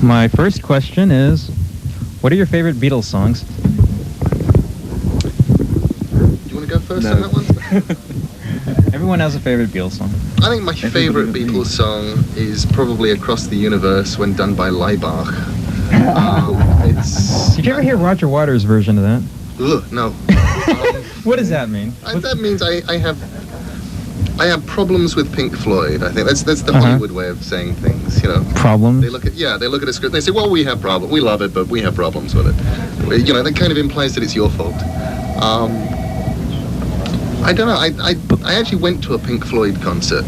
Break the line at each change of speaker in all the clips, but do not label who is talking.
My first question is, what are your favorite Beatles songs?
Do you want to go first on that one?
Everyone has a favorite Beatles song.
I think my favorite Beatles song is probably Across the Universe when done by Leibach.
Did you ever hear Roger Waters' version of that?
No.
What does that mean?
That means I have problems with Pink Floyd. I think that's the Hollywood way of saying things.
Problems?
They look at a script. They say, well, we have problems. We love it, but we have problems with it. That kind of implies that it's your fault. I don't know. I actually went to a Pink Floyd concert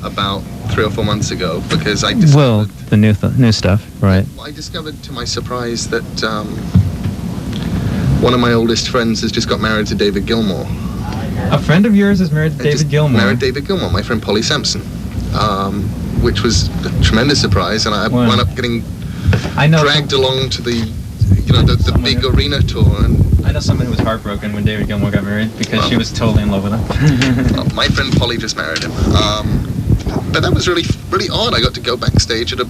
about 3 or 4 months ago because I discovered...
the new stuff, right.
I discovered to my surprise that one of my oldest friends has just got married to David Gilmour.
A friend of yours is married to David Gilmour?
Married David Gilmour, my friend Polly Sampson, which was a tremendous surprise, and I wound up getting dragged along to the big arena tour. And
I know someone who was heartbroken when David Gilmour got married because she was totally in love with him.
My friend Polly just married him. But that was really, really odd. I got to go backstage at a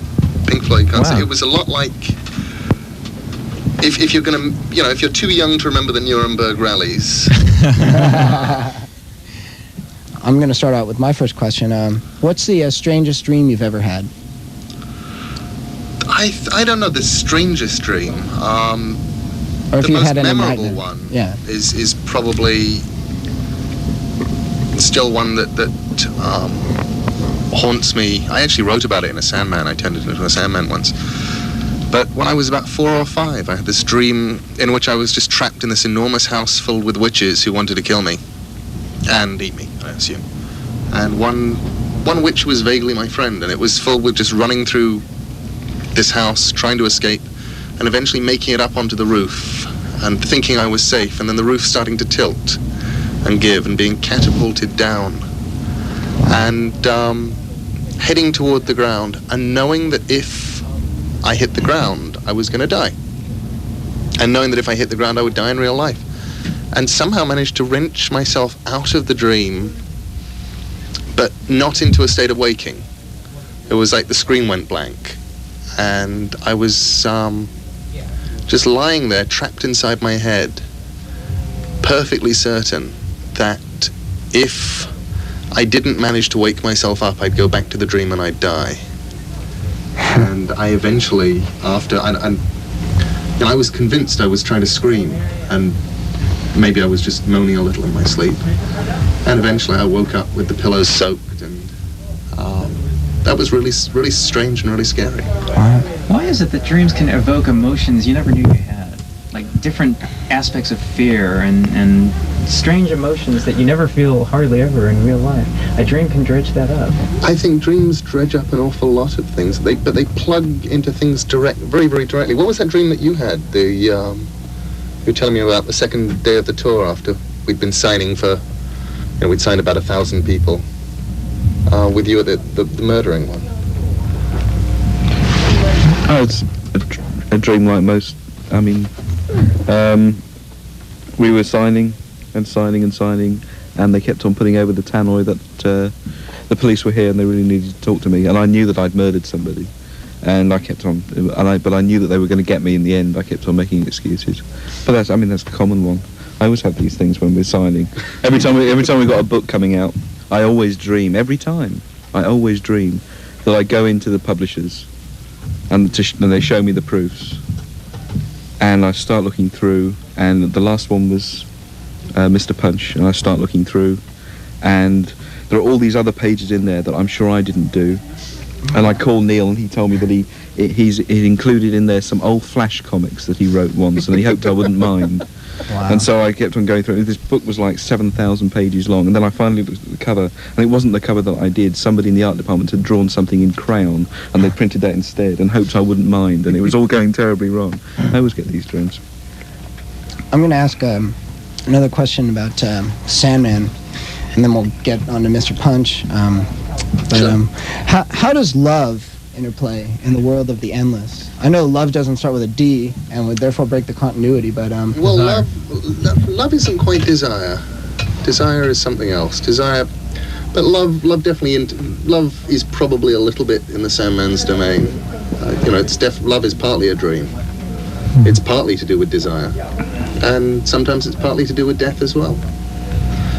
Pink Floyd concert. Wow. It was a lot like if you're gonna, if you're too young to remember the Nuremberg rallies.
I'm going to start out with my first question. What's the strangest dream you've ever had?
I don't know the strangest dream.
Or if
the
you
most
had an
memorable one is probably still one that haunts me. I actually wrote about it in a Sandman. I turned it into a Sandman once. But when I was about 4 or 5, I had this dream in which I was just trapped in this enormous house filled with witches who wanted to kill me and eat me, I assume. And one witch was vaguely my friend, and it was filled with just running through this house, trying to escape, and eventually making it up onto the roof and thinking I was safe, and then the roof starting to tilt and give and being catapulted down and heading toward the ground and knowing that if I hit the ground, I was going to die. And knowing that if I hit the ground, I would die in real life. And somehow managed to wrench myself out of the dream, but not into a state of waking. It was like the screen went blank. And I was just lying there, trapped inside my head, perfectly certain that if I didn't manage to wake myself up, I'd go back to the dream and I'd die. And I eventually, I was convinced I was trying to scream, and maybe I was just moaning a little in my sleep. And eventually I woke up with the pillows soaked, and that was really, really strange and really scary.
Why is it that dreams can evoke emotions you never knew you had? Like different aspects of fear and strange emotions that you never feel hardly ever in real life. A dream can dredge that up.
I think dreams dredge up an awful lot of things, but they plug into things very, very directly. What was that dream that you had? You were telling me about the second day of the tour after we'd been signing for, we'd signed about 1,000 people with you at the murdering one.
Oh, it's a dream like most. I mean, we were signing and signing and signing, and they kept on putting over the tannoy that the police were here and they really needed to talk to me, and I knew that I'd murdered somebody, and I kept on, but I knew that they were going to get me in the end. I kept on making excuses, but that's the common one. I always have these things when we're signing. Every time we got a book coming out, I always dream. Every time, I always dream that I go into the publishers, and they show me the proofs, and I start looking through, and the last one was Mr. Punch, and I start looking through, and there are all these other pages in there that I'm sure I didn't do, and I call Neil, and he told me that he's included in there some old Flash comics that he wrote once, and he hoped I wouldn't mind. Wow. And so I kept on going through it. This book was like 7,000 pages long, and then I finally looked at the cover, and it wasn't the cover that I did. Somebody in the art department had drawn something in crayon, and they printed that instead, and hoped I wouldn't mind, and it was all going terribly wrong. I always get these dreams.
I'm going to ask another question about Sandman, and then we'll get on to Mr. Punch. How does love interplay in the world of the endless? I know love doesn't start with a D and would therefore break the continuity, but
well, love isn't quite desire. Desire is something else. But love definitely love is probably a little bit in the Sandman's domain. love is partly a dream. It's partly to do with desire, and sometimes it's partly to do with death as well.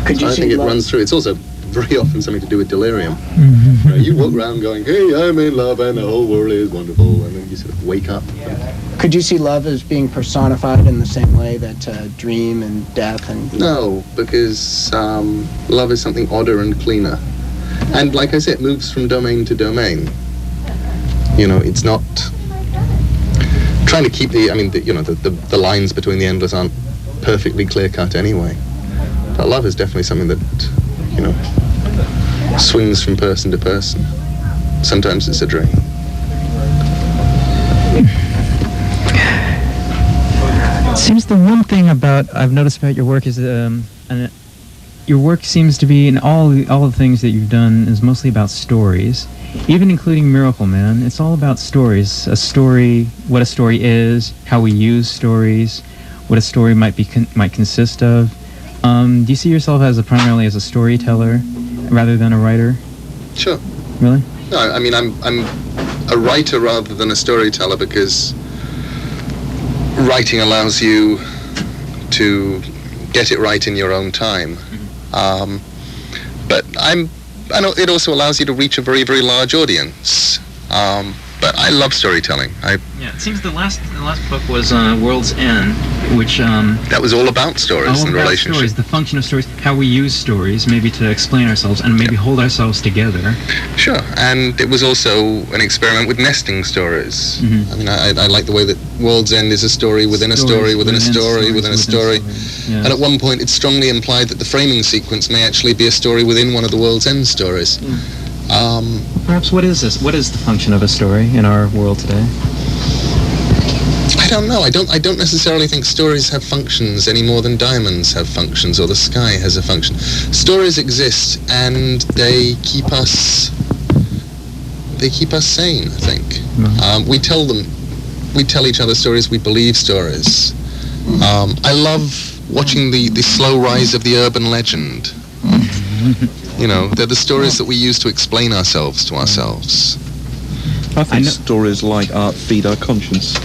Could you
I
see
think it
love?
runs through. It's also very often something to do with delirium. You walk around going, "Hey, I'm in love, and the whole world is wonderful," and then you sort of wake up.
Could you see love as being personified in the same way that dream and death and...
No, because love is something odder and cleaner, and like I said, it moves from domain to domain. It's not trying to keep the lines between the endless aren't perfectly clear cut anyway. But love is definitely something that swings from person to person. Sometimes it's a dream.
It seems the one thing I've noticed about your work is your work seems to be, in all the things that you've done, is mostly about stories. Even including Miracle Man, it's all about stories. A story, what a story is, how we use stories, what a story might consist of. Do you see yourself primarily as a storyteller rather than a writer?
Sure.
Really?
No, I mean I'm a writer rather than a storyteller because writing allows you to get it right in your own time. But I know it also allows you to reach a very, very large audience. But I love storytelling.
Yeah, it seems the last book was World's End, which
that was all about stories and relationships.
Stories, the function of stories, how we use stories, maybe to explain ourselves and maybe hold ourselves together.
Sure, and it was also an experiment with nesting stories. I mean, I like the way that World's End is a story within a story within a story within a story.
Yes.
And at one point, it's strongly implied that the framing sequence may actually be a story within one of the World's End stories.
Perhaps what is this? What is the function of a story in our world today?
I don't know. I don't necessarily think stories have functions any more than diamonds have functions or the sky has a function. Stories exist and they keep us sane, I think. We tell each other stories, we believe stories. I love watching the slow rise of the urban legend. They're the stories that we use to explain ourselves to ourselves.
I think stories like art feed our conscience.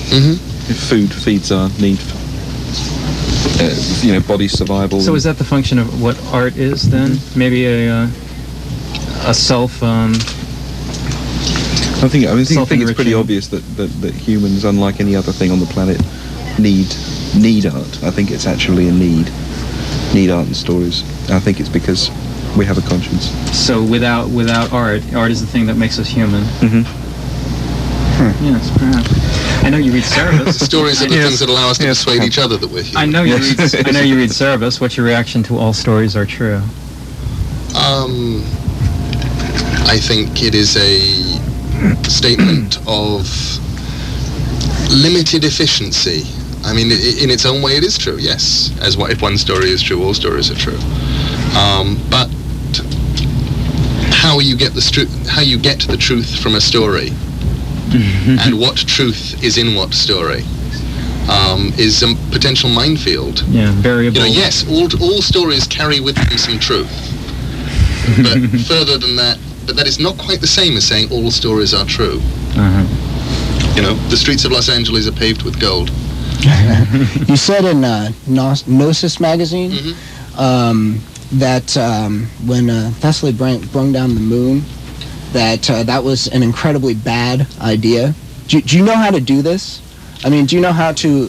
If food feeds our need for, body survival.
So is that the function of what art is then? Maybe a self.
I think it's pretty obvious that humans, unlike any other thing on the planet, need art. I think it's actually a need art and stories. I think it's because we have a conscience.
So without art is the thing that makes us human. Yes, perhaps. I know you read Cerebus.
Stories are the things that allow us to persuade each other that we're human.
I know you read Cerebus. What's your reaction to all stories are true?
I think it is a statement of limited efficiency. I mean, in its own way, it is true. Yes, if one story is true, all stories are true. But how you get the truth from a story, and what truth is in what story, is a potential minefield.
Yeah, variable.
Yes, all stories carry with them some truth, but further than that, but that is not quite the same as saying all stories are true. The streets of Los Angeles are paved with gold.
You said in Gnosis magazine that when Thessaly brung down the moon, that was an incredibly bad idea. Do you know how to do this? I mean, do you know how to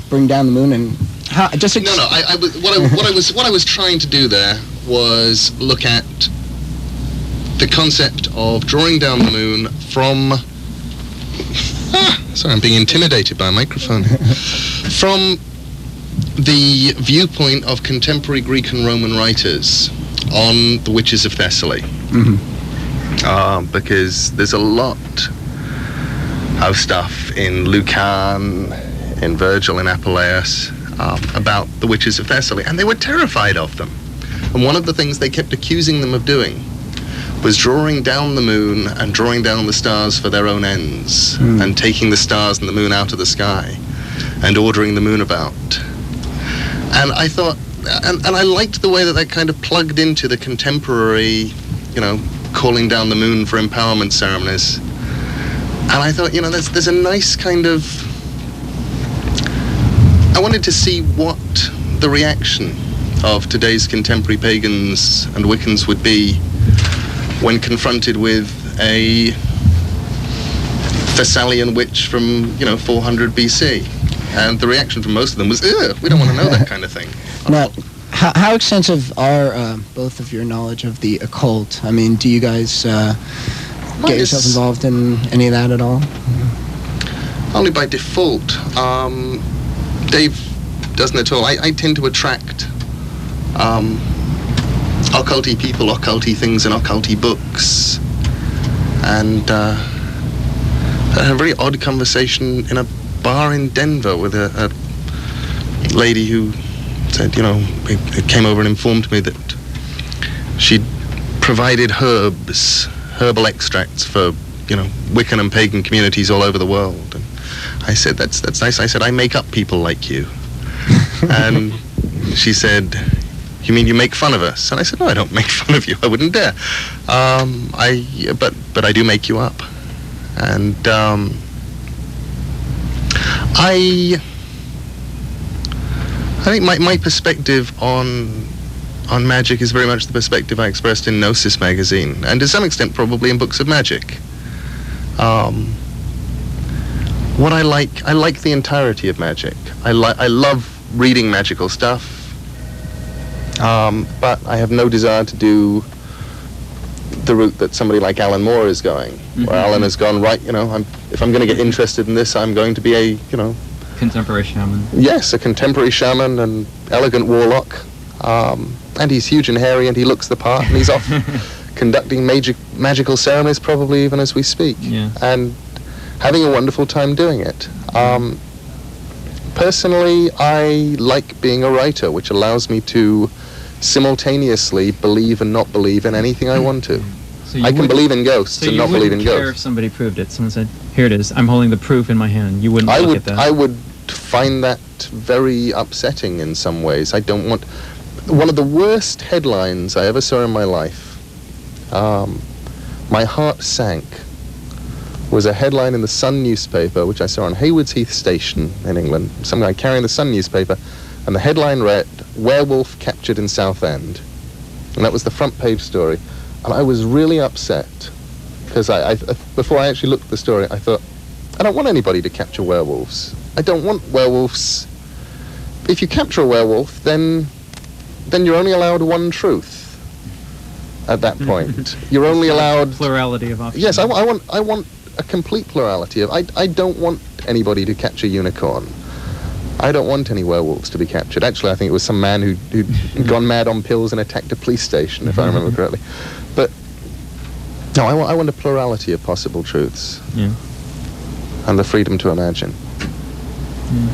bring down the moon and how?
What I was trying to do there was look at the concept of drawing down the moon from. Sorry, I'm being intimidated by a microphone. From the viewpoint of contemporary Greek and Roman writers on the witches of Thessaly. Because there's a lot of stuff in Lucan, in Virgil, in Apuleius, about the witches of Thessaly, and they were terrified of them. And one of the things they kept accusing them of doing was drawing down the moon and drawing down the stars for their own ends, and taking the stars and the moon out of the sky and ordering the moon about. And I thought, and I liked the way that kind of plugged into the contemporary, calling down the moon for empowerment ceremonies. And I thought, there's a nice kind of... I wanted to see what the reaction of today's contemporary pagans and Wiccans would be when confronted with a Thessalian witch from, 400 BC. And the reaction from most of them was, ugh, we don't want to know that kind of thing.
Now, how extensive are both of your knowledge of the occult? I mean, do you guys get yourself involved in any of that at all?
Only by default. Dave doesn't at all. I tend to attract occulty people, occulty things, and occulty books. And I had a very odd conversation in a bar in Denver with a lady who said, it came over and informed me that she'd provided herbal extracts for, Wiccan and pagan communities all over the world. And I said, that's nice. I said, I make up people like you. And she said, you mean you make fun of us? And I said, no, I don't make fun of you. I wouldn't dare. But I do make you up. And I think my perspective on magic is very much the perspective I expressed in Gnosis magazine, and to some extent probably in Books of Magic. What I like the entirety of magic. I love reading magical stuff, but I have no desire to do the route that somebody like Alan Moore is going, where Alan has gone, right, if I'm going to get interested in this, I'm going to be a,
Contemporary shaman.
Yes, a contemporary shaman, an elegant warlock, and he's huge and hairy, and he looks the part, and he's off conducting magical ceremonies probably even as we speak, and having a wonderful time doing it. Personally, I like being a writer, which allows me to simultaneously believe and not believe in anything I want to.
So
I can believe in ghosts and not believe in
you wouldn't care if
ghosts.
somebody proved it. Someone said, here it is, I'm holding the proof in my hand. You wouldn't look at that.
I would find that very upsetting in some ways. I don't want... One of the worst headlines I ever saw in my life, my heart sank, was a headline in the Sun newspaper, which I saw on Haywards Heath Station in England. Some guy carrying the Sun newspaper, and the headline read, "Werewolf captured in Southend." And that was the front page story. And I was really upset, because I before I actually looked at the story, I thought, I don't want anybody to capture werewolves. I don't want werewolves. If you capture a werewolf, then you're only allowed one truth at that point. You're only allowed...
Plurality of options.
Yes, I want a complete plurality of... I don't want anybody to catch a unicorn. I don't want any werewolves to be captured. Actually, I think it was some man who'd gone mad on pills and attacked a police station, if I remember correctly. But, no, I want a plurality of possible truths.
Yeah.
And the freedom to imagine.
Yeah.